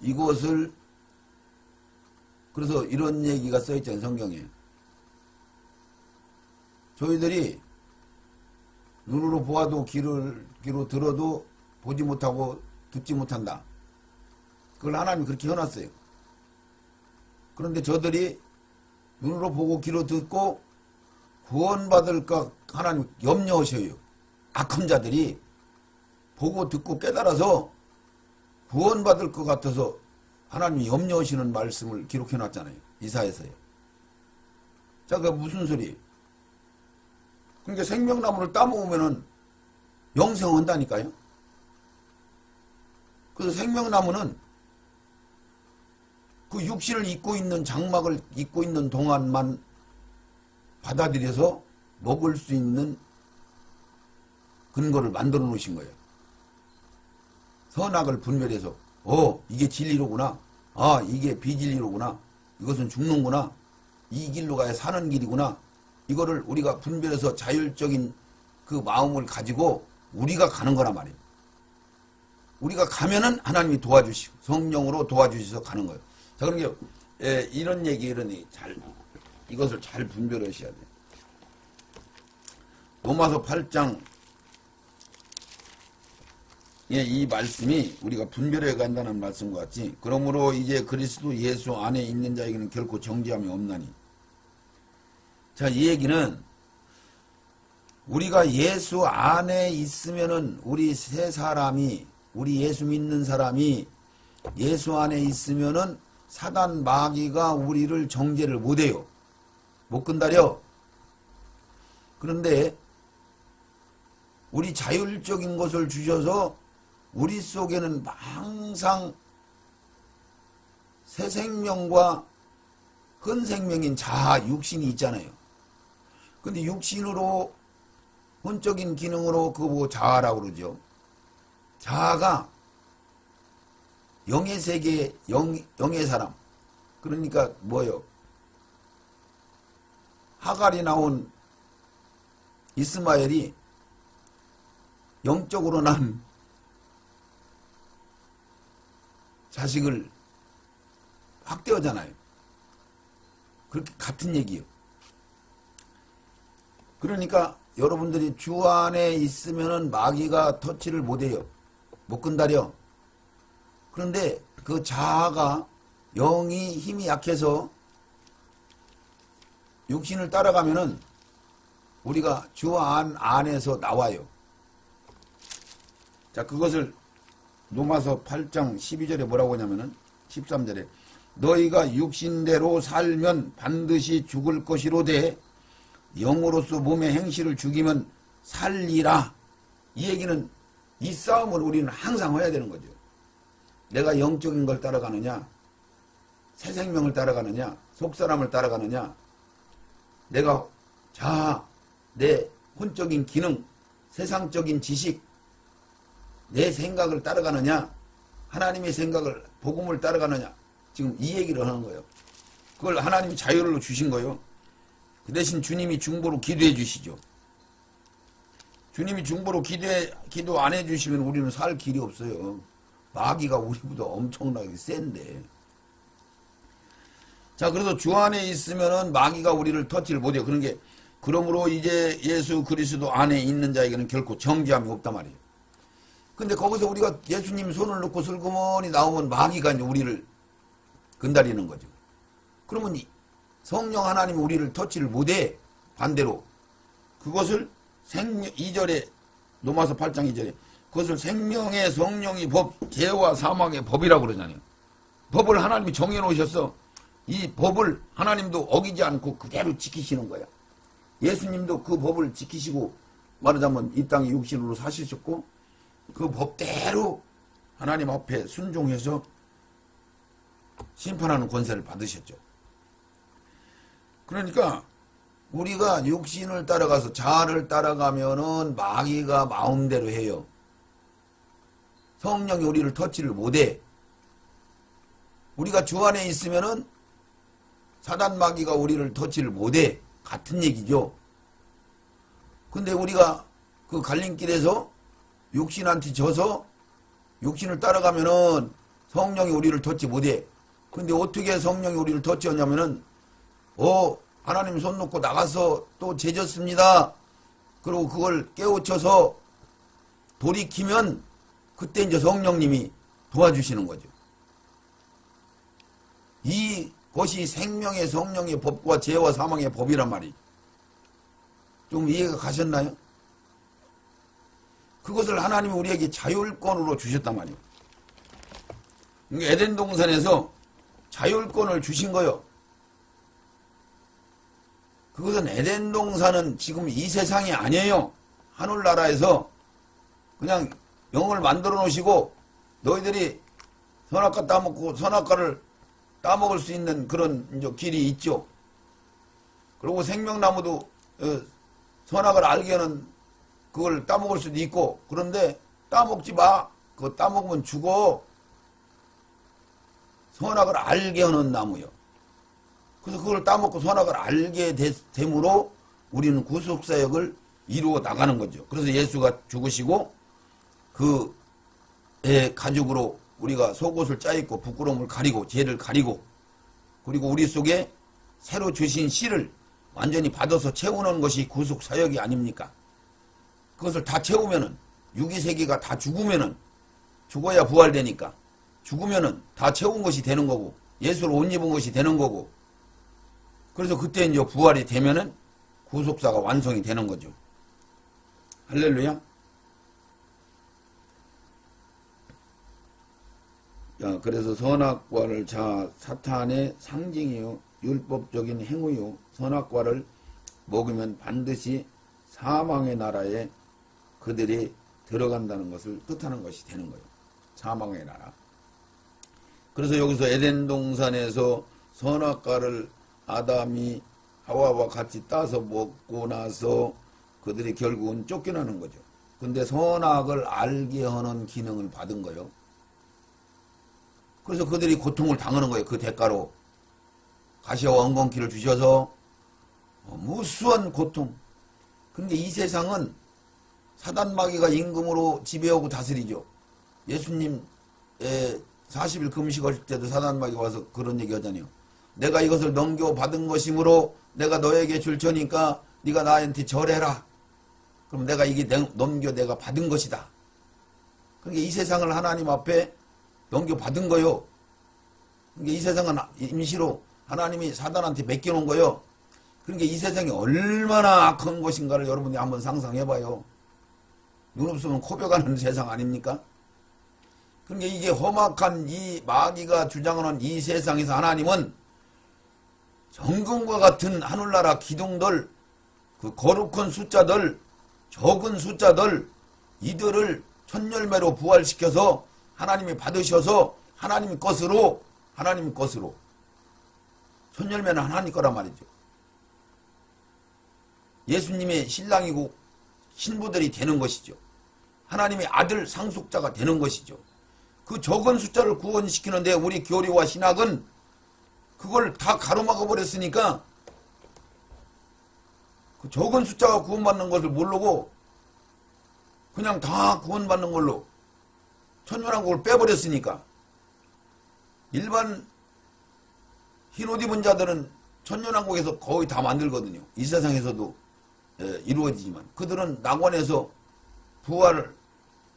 이것을 그래서 이런 얘기가 써있잖아요. 성경에. 저희들이 눈으로 보아도 귀로 들어도 보지 못하고 듣지 못한다. 그걸 하나님이 그렇게 해놨어요. 그런데 저들이 눈으로 보고 귀로 듣고 구원받을까 하나님 염려하셔요. 악한 자들이 보고 듣고 깨달아서 구원받을 것 같아서 하나님이 염려하시는 말씀을 기록해놨잖아요. 이사야서에. 자, 그게 무슨 소리? 그러니까 생명나무를 따먹으면은 영생한다니까요. 그래서 생명나무는 그 육신을 입고 있는 장막을 입고 있는 동안만 받아들여서 먹을 수 있는 근거를 만들어 놓으신 거예요. 선악을 분별해서 이게 진리로구나. 이게 비진리로구나. 이것은 죽는구나. 이 길로 가야 사는 길이구나. 이거를 우리가 분별해서 자율적인 그 마음을 가지고 우리가 가는 거란 말이에요. 우리가 가면은 하나님이 도와주시고 성령으로 도와주셔서 가는 거예요. 자, 그러니까 이런 얘기는 이것을 잘 분별하셔야 돼요. 로마서 8장 이 말씀이 우리가 분별해 간다는 말씀과 같이, 그러므로 이제 그리스도 예수 안에 있는 자에게는 결코 정죄함이 없나니. 자, 이 얘기는 우리가 예수 안에 있으면은 우리 세 사람이, 우리 예수 믿는 사람이 예수 안에 있으면은 사단 마귀가 우리를 정죄를 못해요. 못 건드려. 그런데 우리 자율적인 것을 주셔서 우리 속에는 항상 새 생명과 큰 생명인 자아, 육신이 있잖아요. 근데 육신으로, 혼적인 기능으로 그거 보고 자아라고 그러죠. 자아가 영의 세계, 영의 사람. 그러니까 뭐예요? 하갈이 나온 이스마엘이 영적으로 난 자식을 학대하잖아요. 그렇게 같은 얘기예요. 그러니까 여러분들이 주 안에 있으면은 마귀가 터치를 못해요. 못 건드려. 그런데 그 자아가, 영이 힘이 약해서 육신을 따라가면은 우리가 주 안에서 나와요. 자, 그것을 로마서 8장 12절에 뭐라고 하냐면은 13절에 너희가 육신대로 살면 반드시 죽을 것이로되 영으로서 몸의 행실을 죽이면 살리라. 이 얘기는 이 싸움을 우리는 항상 해야 되는 거죠. 내가 영적인 걸 따라가느냐, 새 생명을 따라가느냐, 속사람을 따라가느냐, 내가 내 혼적인 기능, 세상적인 지식, 내 생각을 따라가느냐, 하나님의 생각을, 복음을 따라가느냐. 지금 이 얘기를 하는 거예요. 그걸 하나님이 자유로 주신 거예요. 그 대신 주님이 중보로 기도해 주시죠. 주님이 중보로 기도 안 해 주시면 우리는 살 길이 없어요. 마귀가 우리보다 엄청나게 센데. 자, 그래서 주 안에 있으면은 마귀가 우리를 터치를 못해요. 그런 게, 그러므로 이제 예수 그리스도 안에 있는 자에게는 결코 정죄함이 없단 말이에요. 근데 거기서 우리가 예수님 손을 놓고 슬그머니 나오면 마귀가 이제 우리를 건드리는 거죠. 그러면 성령 하나님이 우리를 터치를 못해. 반대로 그것을 2절에 로마서 8장 2절에 그것을 생명의 성령의 법, 죄와 사망의 법이라고 그러잖아요. 법을 하나님이 정해놓으셨어. 이 법을 하나님도 어기지 않고 그대로 지키시는 거야. 예수님도 그 법을 지키시고 말하자면 이 땅에 육신으로 사시셨고 그 법대로 하나님 앞에 순종해서 심판하는 권세를 받으셨죠. 그러니까 우리가 육신을 따라가서 자아를 따라가면은 마귀가 마음대로 해요. 성령이 우리를 터치를 못해. 우리가 주 안에 있으면은 사단 마귀가 우리를 터치를 못해. 같은 얘기죠. 근데 우리가 그 갈림길에서 육신한테 져서 육신을 따라가면은 성령이 우리를 터치 못해. 근데 어떻게 성령이 우리를 터치하냐면은 하나님 손 놓고 나가서 또 죄졌습니다. 그리고 그걸 깨우쳐서 돌이키면 그때 이제 성령님이 도와주시는 거죠. 이것이 생명의 성령의 법과 죄와 사망의 법이란 말이죠. 좀 이해가 가셨나요? 그것을 하나님이 우리에게 자율권으로 주셨단 말이에요. 그러니까 에덴 동산에서 자율권을 주신 거예요. 그것은 에덴 동산은 지금 이 세상이 아니에요. 하늘나라에서 그냥 영을 만들어 놓으시고 너희들이 선악과 따먹고 선악과를 따먹을 수 있는 그런 이제 길이 있죠. 그리고 생명나무도 선악을 알게 하는 그걸 따먹을 수도 있고 그런데 따먹지 마. 그거 따먹으면 죽어. 선악을 알게 하는 나무요. 그래서 그걸 따먹고 선악을 알게 됨으로 우리는 구속사역을 이루어 나가는 거죠. 그래서 예수가 죽으시고 그의 가죽으로 우리가 속옷을 짜입고 부끄러움을 가리고 죄를 가리고 그리고 우리 속에 새로 주신 씨를 완전히 받아서 채우는 것이 구속사역이 아닙니까? 그것을 다 채우면은 유기세계가 다 죽으면은 죽어야 부활되니까 죽으면은 다 채운 것이 되는 거고 예수를 옷 입은 것이 되는 거고 그래서 그때 이제 부활이 되면은 구속사가 완성이 되는 거죠. 할렐루야. 자, 그래서 선악과를 사탄의 상징이요 율법적인 행위요 선악과를 먹으면 반드시 사망의 나라에 그들이 들어간다는 것을 뜻하는 것이 되는 거예요. 사망의 나라. 그래서 여기서 에덴 동산에서 선악과를 아담이 하와와 같이 따서 먹고 나서 그들이 결국은 쫓겨나는 거죠. 근데 선악을 알게 하는 기능을 받은 거예요. 그래서 그들이 고통을 당하는 거예요. 그 대가로 가시와 엉겅퀴를 주셔서 무수한 고통. 근데 이 세상은 사단 마귀가 임금으로 지배하고 다스리죠. 예수님 40일 금식할 때도 사단 마귀가 와서 그런 얘기 하잖아요. 내가 이것을 넘겨받은 것이므로 내가 너에게 줄 테니까 네가 나한테 절해라. 그럼 내가 이게 내가 받은 것이다. 그러니까 이 세상을 하나님 앞에 넘겨받은 거요. 그러니까 이 세상은 임시로 하나님이 사단한테 맡겨놓은 거요. 그러니까 이 세상이 얼마나 악한 것인가를 여러분이 한번 상상해봐요. 눈 없으면 코벼가는 세상 아닙니까? 그러니까 이게 험악한 이 마귀가 주장하는 이 세상에서 하나님은 정금과 같은 하늘나라 기둥들, 그 거룩한 숫자들, 적은 숫자들, 이들을 천열매로 부활시켜서 하나님이 받으셔서 하나님 것으로 천열매는 하나님 거란 말이죠. 예수님의 신랑이고 신부들이 되는 것이죠. 하나님의 아들 상속자가 되는 것이죠. 그 적은 숫자를 구원시키는데 우리 교리와 신학은 그걸 다 가로막아 버렸으니까 그 적은 숫자가 구원받는 것을 모르고 그냥 다 구원받는 걸로 천연왕국을 빼버렸으니까 일반 흰옷 입은 자들은 천연왕국에서 거의 다 만들거든요. 이 세상에서도 이루어지지만 그들은 낙원에서 부활을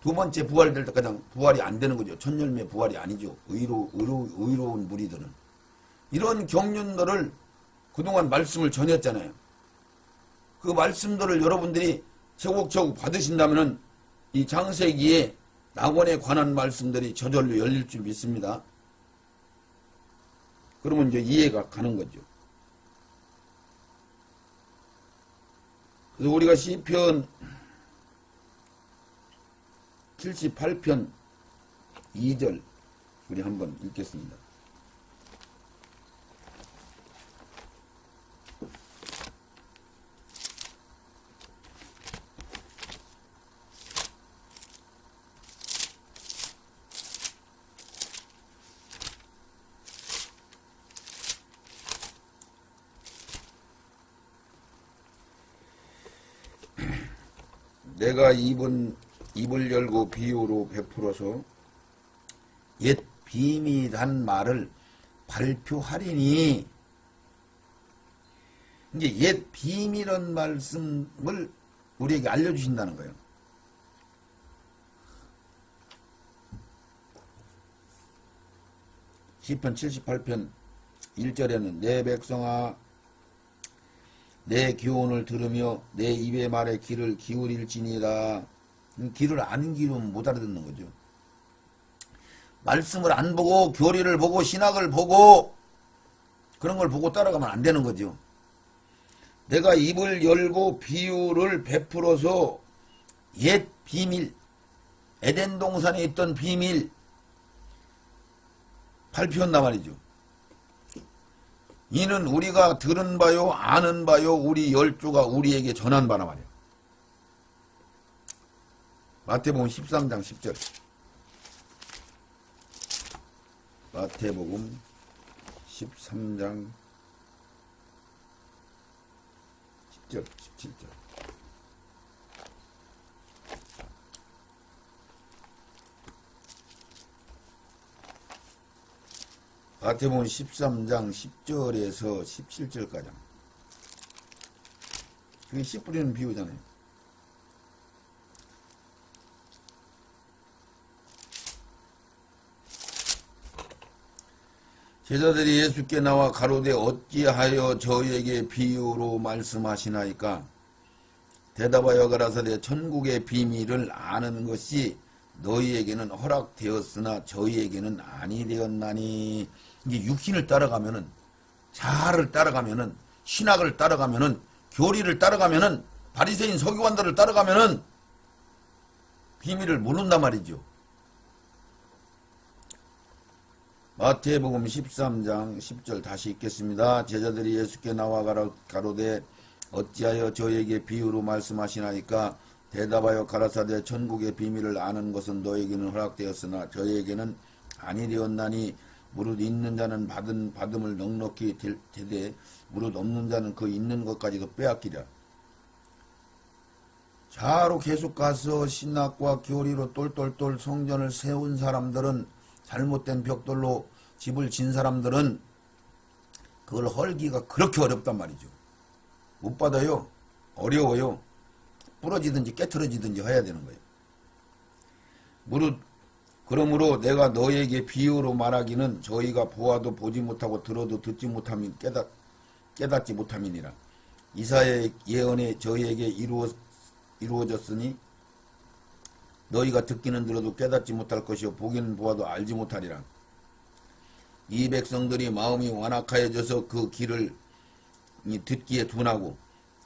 두 번째 부활될 때까지 부활이 안 되는 거죠. 첫 열매 부활이 아니죠. 의로운 무리들은. 이런 경륜들을 그동안 말씀을 전했잖아요. 그 말씀들을 여러분들이 제곡제곡 받으신다면은 이 창세기에 낙원에 관한 말씀들이 저절로 열릴 줄 믿습니다. 그러면 이제 이해가 가는 거죠. 그래서 우리가 시편 78편 2절 우리 한번 읽겠습니다. 내가 입을 열고 비유로 베풀어서 옛 비밀한 말을 발표하리니, 이제 옛 비밀한 말씀을 우리에게 알려주신다는 거예요. 시편 78편 1절에는 내 백성아 내 교훈을 들으며 내 입의 말에 귀를 기울일지니라. 귀를 안 기울이면 못 알아듣는 거죠. 말씀을 안 보고 교리를 보고 신학을 보고 그런 걸 보고 따라가면 안 되는 거죠. 내가 입을 열고 비유를 베풀어서 옛 비밀, 에덴 동산에 있던 비밀 발표한단 말이죠. 이는 우리가 들은 바요 아는 바요 우리 열조가 우리에게 전한 바라 말이야. 마태복음 13장 10절. 마태복음 13장 10절 17절. 마태복음 13장 10절에서 17절까지. 그게 씨 뿌리는 비유잖아요. 제자들이 예수께 나와 가로되 어찌하여 저희에게 비유로 말씀하시나이까? 대답하여 가라사대 천국의 비밀을 아는 것이 너희에게는 허락되었으나 저희에게는 아니 되었나니. 이게 육신을 따라가면은, 자아를 따라가면은, 신학을 따라가면은, 교리를 따라가면은, 바리새인 서기관들을 따라가면은 비밀을 모른단 말이죠. 마태복음 13장 10절 다시 읽겠습니다. 제자들이 예수께 나와 가로되 어찌하여 저에게 비유로 말씀하시나이까? 대답하여 가라사대 천국의 비밀을 아는 것은 너에게는 허락되었으나 저에게는 아니 되었나니. 무릇 있는 자는 받음을 넉넉히 되되 무릇 없는 자는 그 있는 것까지도 빼앗기랴. 자로 계속 가서 신학과 교리로 똘똘똘 성전을 세운 사람들은, 잘못된 벽돌로 집을 진 사람들은 그걸 헐기가 그렇게 어렵단 말이죠. 못 받아요. 어려워요. 부러지든지 깨트러지든지 해야 되는 거예요. 무릇 그러므로 내가 너에게 비유로 말하기는 저희가 보아도 보지 못하고 들어도 듣지 못함이 깨닫지 못함이니라. 이사야의 예언에 저희에게 이루어졌으니 너희가 듣기는 들어도 깨닫지 못할 것이요 보기는 보아도 알지 못하리라. 이 백성들이 마음이 완악하여져서 그 길을 듣기에 둔하고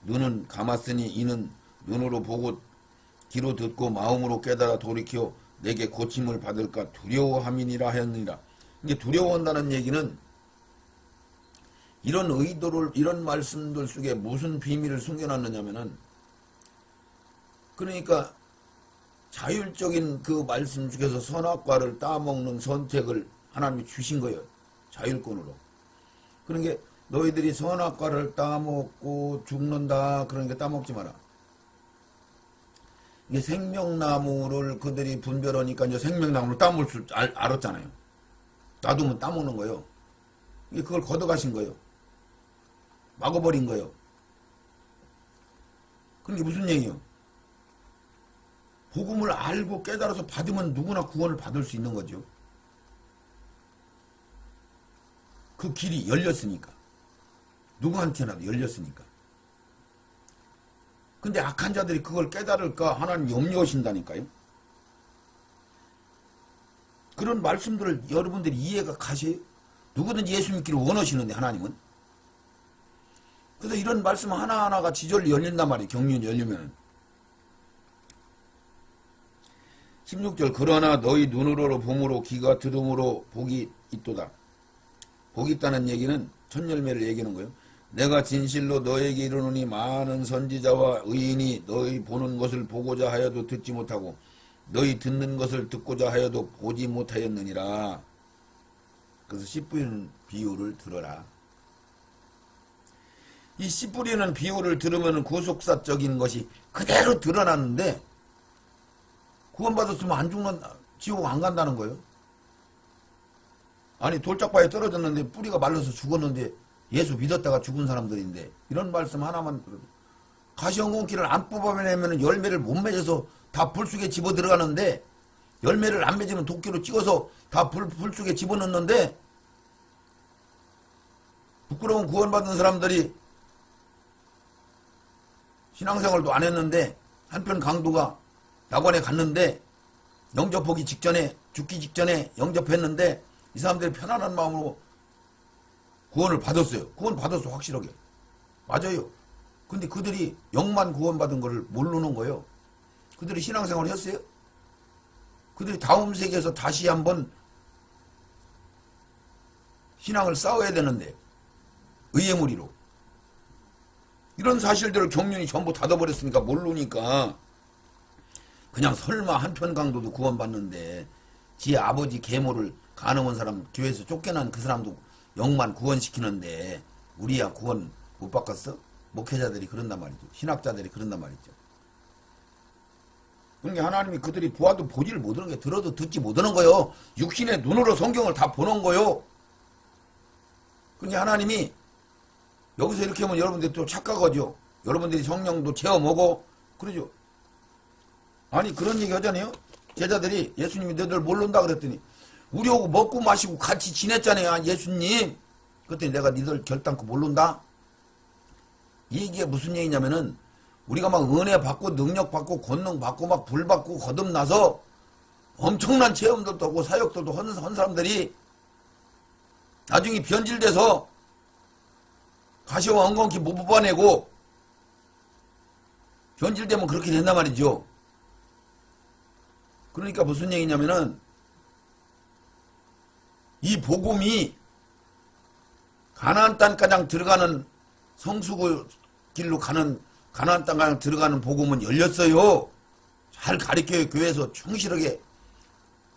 눈은 감았으니 이는 눈으로 보고 귀로 듣고 마음으로 깨달아 돌이켜 내게 고침을 받을까 두려워함이니라 하였느니라. 이게 두려워한다는 얘기는 이런 의도를, 이런 말씀들 속에 무슨 비밀을 숨겨놨느냐면은, 그러니까 자율적인 그 말씀 중에서 선악과를 따먹는 선택을 하나님이 주신 거예요. 자율권으로. 그러니까 너희들이 선악과를 따먹고 죽는다. 그러니까 따먹지 마라. 이게 생명나무를 그들이 분별하니까 이제 생명나무를 따먹을 줄 알았잖아요. 놔두면 따먹는 거예요. 이게 그걸 걷어가신 거예요. 막아버린 거예요. 그게 무슨 얘기예요? 복음을 알고 깨달아서 받으면 누구나 구원을 받을 수 있는 거죠. 그 길이 열렸으니까. 누구한테나도 열렸으니까. 근데 악한 자들이 그걸 깨달을까 하나님 염려하신다니까요. 그런 말씀들을 여러분들이 이해가 가세요? 누구든지 예수 믿기를 원하시는데 하나님은. 그래서 이런 말씀 하나하나가 지절로 열린단 말이에요. 경륜이 열리면은. 16절 그러나 너희 눈으로 봄으로 귀가 들음으로 복이 있도다. 복이 있다는 얘기는 첫 열매를 얘기하는 거예요. 내가 진실로 너에게 이르노니 많은 선지자와 의인이 너희 보는 것을 보고자 하여도 듣지 못하고 너희 듣는 것을 듣고자 하여도 보지 못하였느니라. 그래서 씨 뿌리는 비유를 들어라. 이 씨 뿌리는 비유를 들으면 구속사적인 것이 그대로 드러났는데 구원받았으면 안 죽는, 지옥 안 간다는 거예요. 아니 돌짝바에 떨어졌는데 뿌리가 말라서 죽었는데 예수 믿었다가 죽은 사람들인데 이런 말씀 하나만 가시원공기를 안 뽑아내면 열매를 못 맺어서 다 불속에 집어 들어가는데 열매를 안 맺으면 도끼로 찍어서 다 불속에 집어넣는데 부끄러운 구원받은 사람들이 신앙생활도 안 했는데 한편 강도가 낙원에 갔는데 영접하기 직전에 죽기 직전에 영접했는데 이 사람들이 편안한 마음으로 구원을 받았어요. 구원 받았어 확실하게. 맞아요. 근데 그들이 영만 구원받은 것을 모르는 거예요. 그들이 신앙생활을 했어요. 그들이 다음 세계에서 다시 한번 신앙을 싸워야 되는데 의의 무리로 이런 사실들을 경륜이 전부 닫아버렸으니까 모르니까 그냥 설마 한편 강도도 구원받는데 지 아버지 계모를 간음한 사람 교회에서 쫓겨난 그 사람도 영만 구원시키는데 우리야 구원 못 받겠어? 목회자들이 그런단 말이죠. 신학자들이 그런단 말이죠. 그러니까 하나님이 그들이 보아도 보지를 못하는 게 들어도 듣지 못하는 거요. 육신의 눈으로 성경을 다 보는 거요. 그러니까 하나님이 여기서 이렇게 하면 여러분들이 또 착각하죠. 여러분들이 성령도 체험하고 그러죠. 아니 그런 얘기 하잖아요. 제자들이 예수님이 너희들 모른다 그랬더니 우리하고 먹고 마시고 같이 지냈잖아요. 예수님. 그랬더니 내가 니들 결단코 모른다. 이 얘기가 무슨 얘기냐면은 우리가 막 은혜 받고 능력 받고 권능 받고 막 불 받고 거듭나서 엄청난 체험들도 하고 사역들도 한 사람들이 나중에 변질돼서 가시와 엉겅퀴 못 뽑아내고 변질되면 그렇게 된단 말이죠. 그러니까 무슨 얘기냐면은 이 복음이 가나안 땅가장 들어가는 성수구 길로 가는 가나안 땅가장 들어가는 복음은 열렸어요. 잘 가르쳐요. 교회에서 충실하게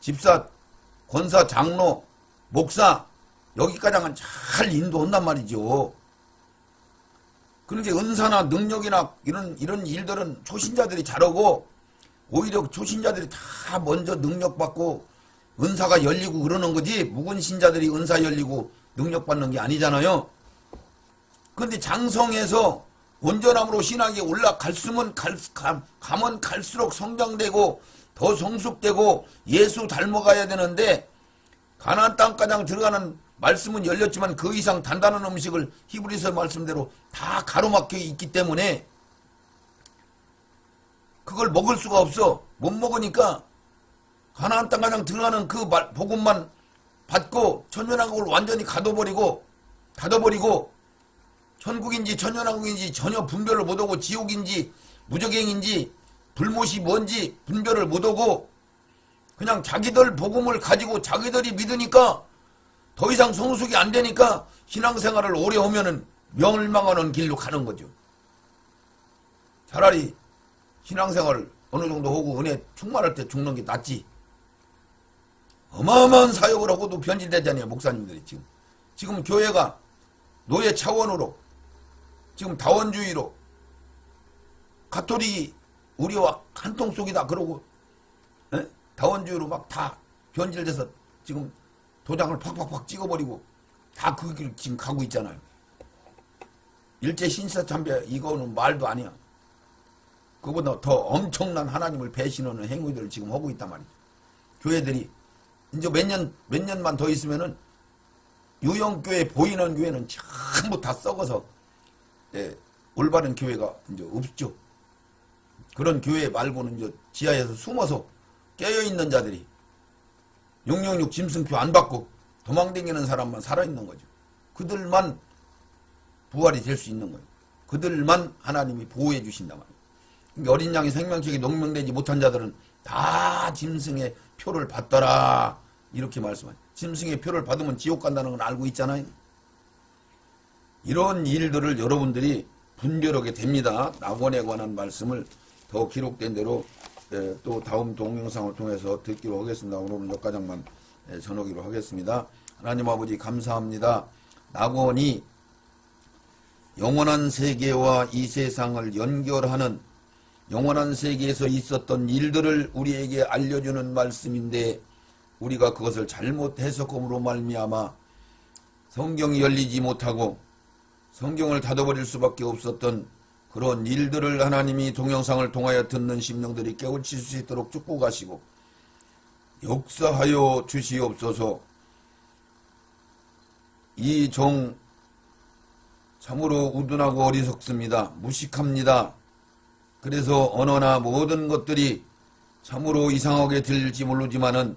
집사, 권사, 장로, 목사 여기까지는 잘 인도한단 말이죠. 그러니까 은사나 능력이나 이런 일들은 초신자들이 잘하고 오히려 초신자들이 다 먼저 능력받고 은사가 열리고 그러는 거지 묵은 신자들이 은사 열리고 능력받는 게 아니잖아요. 그런데 장성해서 온전함으로 신앙이 올라갈수면 가면 갈수록 성장되고 더 성숙되고 예수 닮아가야 되는데 가나안 땅가장 들어가는 말씀은 열렸지만 그 이상 단단한 음식을 히브리서 말씀대로 다 가로막혀 있기 때문에 그걸 먹을 수가 없어. 못 먹으니까 가나안 땅가장 들어가는 그 복음만 받고 천년왕국을 완전히 닫아버리고 천국인지 천년왕국인지 전혀 분별을 못하고 지옥인지 무적행인지 불못이 뭔지 분별을 못하고 그냥 자기들 복음을 가지고 자기들이 믿으니까 더 이상 성숙이 안 되니까 신앙생활을 오래 하면은 멸망하는 길로 가는 거죠. 차라리 신앙생활을 어느 정도 하고 은혜 충만할 때 죽는 게 낫지. 어마어마한 사역을 하고도 변질되잖아요. 목사님들이 지금 교회가 노예 차원으로 지금 다원주의로 가톨릭이 우리와 한통 속이다 그러고 에? 다원주의로 막 다 변질돼서 지금 도장을 팍팍팍 찍어버리고 다 그 길 지금 가고 있잖아요. 일제 신사참배 이거는 말도 아니야. 그보다 더 엄청난 하나님을 배신하는 행위들을 지금 하고 있단 말이죠. 교회들이 이제 몇 년만 더 있으면은 유형교회 보이는 교회는 전부 다 썩어서 올바른 교회가 이제 없죠. 그런 교회 말고는 이제 지하에서 숨어서 깨어있는 자들이 666 짐승표 안 받고 도망다니는 사람만 살아있는 거죠. 그들만 부활이 될 수 있는 거예요. 그들만 하나님이 보호해 주신단 말이에요. 그러니까 어린 양이 생명책에 농명되지 못한 자들은 다 짐승의 표를 받더라 이렇게 말씀하죠. 짐승의 표를 받으면 지옥 간다는 건 알고 있잖아요. 이런 일들을 여러분들이 분별하게 됩니다. 낙원에 관한 말씀을 더 기록된 대로 또 다음 동영상을 통해서 듣기로 하겠습니다. 오늘은 여기까지만 전하기로 하겠습니다. 하나님 아버지 감사합니다. 낙원이 영원한 세계와 이 세상을 연결하는 영원한 세계에서 있었던 일들을 우리에게 알려주는 말씀인데 우리가 그것을 잘못 해석함으로 말미암아 성경이 열리지 못하고 성경을 닫아버릴 수밖에 없었던 그런 일들을 하나님이 동영상을 통하여 듣는 심령들이 깨우칠 수 있도록 축복하시고 역사하여 주시옵소서. 이 종 참으로 우둔하고 어리석습니다. 무식합니다. 그래서 언어나 모든 것들이 참으로 이상하게 들릴지 모르지만은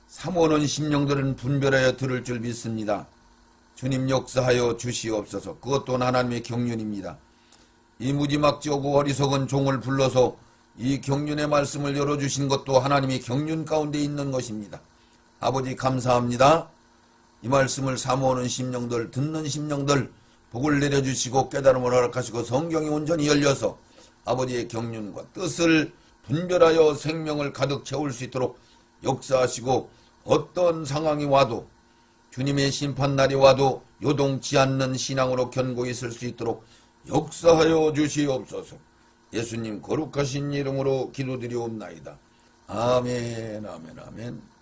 삼오는 심령들은 분별하여 들을 줄 믿습니다. 주님 역사하여 주시옵소서. 그것 또한 하나님의 경륜입니다. 이 무지막지하고 어리석은 종을 불러서 이 경륜의 말씀을 열어주신 것도 하나님의 경륜 가운데 있는 것입니다. 아버지 감사합니다. 이 말씀을 사모하는 심령들, 듣는 심령들 복을 내려주시고 깨달음을 허락하시고 성경이 온전히 열려서 아버지의 경륜과 뜻을 분별하여 생명을 가득 채울 수 있도록 역사하시고 어떤 상황이 와도 주님의 심판날이 와도 요동치 않는 신앙으로 견고히 있을 수 있도록 역사하여 주시옵소서. 예수님 거룩하신 이름으로 기도드리옵나이다. 아멘 아멘 아멘.